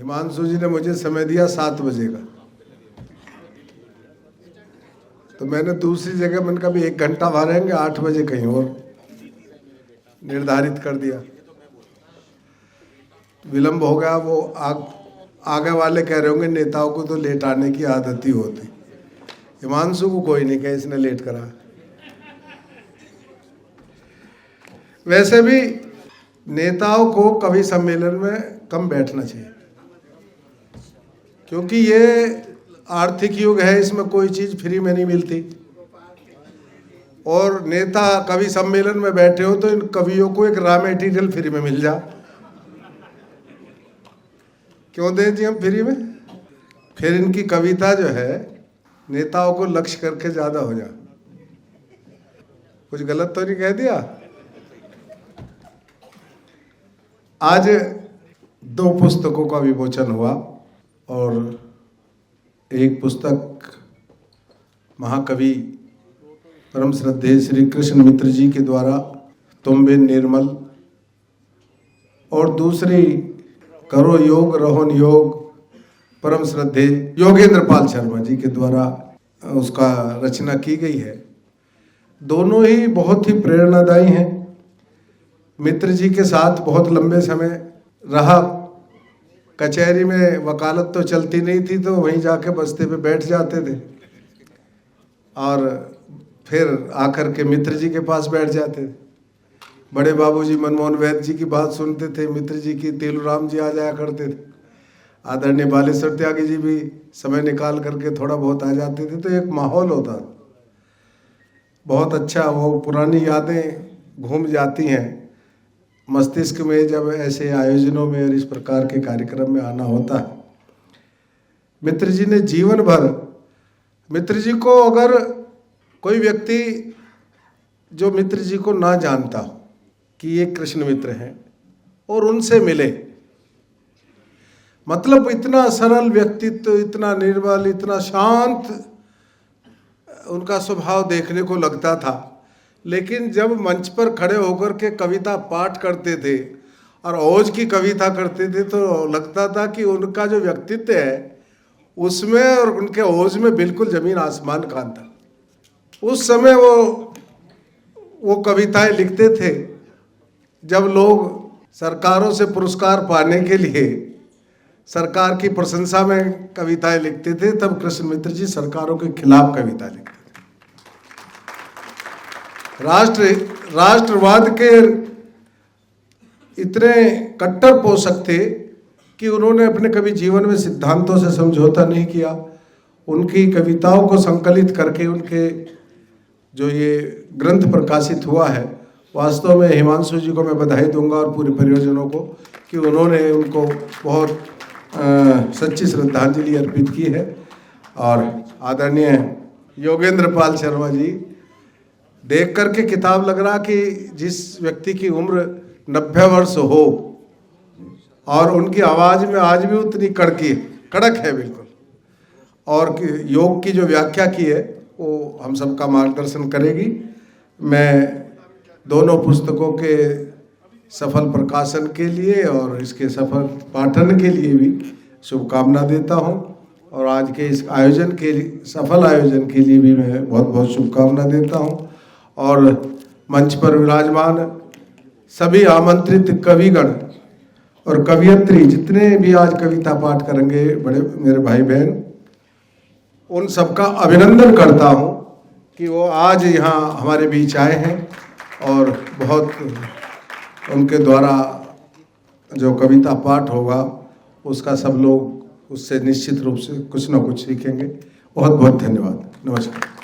हिमांशु जी ने मुझे समय दिया 7 बजे का, तो मैंने दूसरी जगह मैंने कहा 1 घंटा वहां रहेंगे, 8 बजे कहीं और निर्धारित कर दिया। विलंब हो गया। वो आगे वाले कह रहे होंगे नेताओं को तो लेट आने की आदत ही होती, हिमांशु को कोई नहीं कहे इसने लेट करा। वैसे भी नेताओं को कवि सम्मेलन में कम बैठना चाहिए, क्योंकि ये आर्थिक युग है, इसमें कोई चीज फ्री में नहीं मिलती। और नेता कवि सम्मेलन में बैठे हो तो इन कवियों को एक रॉ मेटीरियल फ्री में मिल जा। क्यों दें जी हम फ्री में? फिर इनकी कविता जो है नेताओं को लक्ष्य करके ज्यादा हो जा। कुछ गलत तो नहीं कह दिया? आज 2 पुस्तकों का विमोचन हुआ और एक पुस्तक महाकवि परम श्रद्धेय श्री कृष्ण मित्र जी के द्वारा तुम बिन निर्मल, और दूसरी करो योग रहो नियोग परम श्रद्धेय योगेंद्र पाल शर्मा जी के द्वारा उसका रचना की गई है। दोनों ही बहुत ही प्रेरणादायी हैं। मित्र जी के साथ बहुत लंबे समय रहा। कचहरी में वकालत तो चलती नहीं थी, तो वहीं जाके बस्ते पे बैठ जाते थे और फिर आकर के मित्र जी के पास बैठ जाते थे। बड़े बाबूजी मनमोहन वैद्य जी की बात सुनते थे, मित्र जी की तेलूराम जी आ जाया करते थे, आदरणीय बालेश्वर त्यागी जी भी समय निकाल करके थोड़ा बहुत आ जाते थे। तो एक माहौल होता, बहुत अच्छा। वो पुरानी यादें घूम जाती हैं मस्तिष्क में जब ऐसे आयोजनों में और इस प्रकार के कार्यक्रम में आना होता है। मित्र जी ने जीवन भर, मित्र जी को अगर कोई व्यक्ति जो मित्र जी को ना जानता हो कि ये कृष्ण मित्र हैं और उनसे मिले, मतलब इतना सरल व्यक्तित्व, इतना निर्मल, इतना शांत उनका स्वभाव देखने को लगता था। लेकिन जब मंच पर खड़े होकर के कविता पाठ करते थे और ओज की कविता करते थे तो लगता था कि उनका जो व्यक्तित्व है उसमें और उनके ओज में बिल्कुल जमीन आसमान का अंतर। उस समय वो कविताएं लिखते थे जब लोग सरकारों से पुरस्कार पाने के लिए सरकार की प्रशंसा में कविताएं लिखते थे, तब कृष्ण मित्र जी सरकारों के खिलाफ कविता लिखते थे। राष्ट्रवाद के इतने कट्टर पोषक थे कि उन्होंने अपने कभी जीवन में सिद्धांतों से समझौता नहीं किया। उनकी कविताओं को संकलित करके उनके जो ये ग्रंथ प्रकाशित हुआ है, वास्तव में हिमांशु जी को मैं बधाई दूंगा और पूरे परियोजनों को कि उन्होंने उनको बहुत सच्ची श्रद्धांजलि अर्पित की है। और आदरणीय योगेंद्र पाल शर्मा जी, देख करके किताब लग रहा कि जिस व्यक्ति की उम्र 90 वर्ष हो और उनकी आवाज में आज भी उतनी कड़क है बिल्कुल, और योग की जो व्याख्या की है वो हम सबका मार्गदर्शन करेगी। मैं दोनों पुस्तकों के सफल प्रकाशन के लिए और इसके सफल पाठन के लिए भी शुभकामना देता हूं, और आज के इस आयोजन के लिए, सफल आयोजन के लिए भी मैं बहुत बहुत शुभकामना देता हूं। और मंच पर विराजमान सभी आमंत्रित कविगण और कवियत्री जितने भी आज कविता पाठ करेंगे, बड़े मेरे भाई बहन, उन सबका अभिनंदन करता हूं कि वो आज यहाँ हमारे बीच आए हैं और बहुत उनके द्वारा जो कविता पाठ होगा उसका सब लोग उससे निश्चित रूप से कुछ ना कुछ सीखेंगे। बहुत बहुत धन्यवाद। नमस्कार।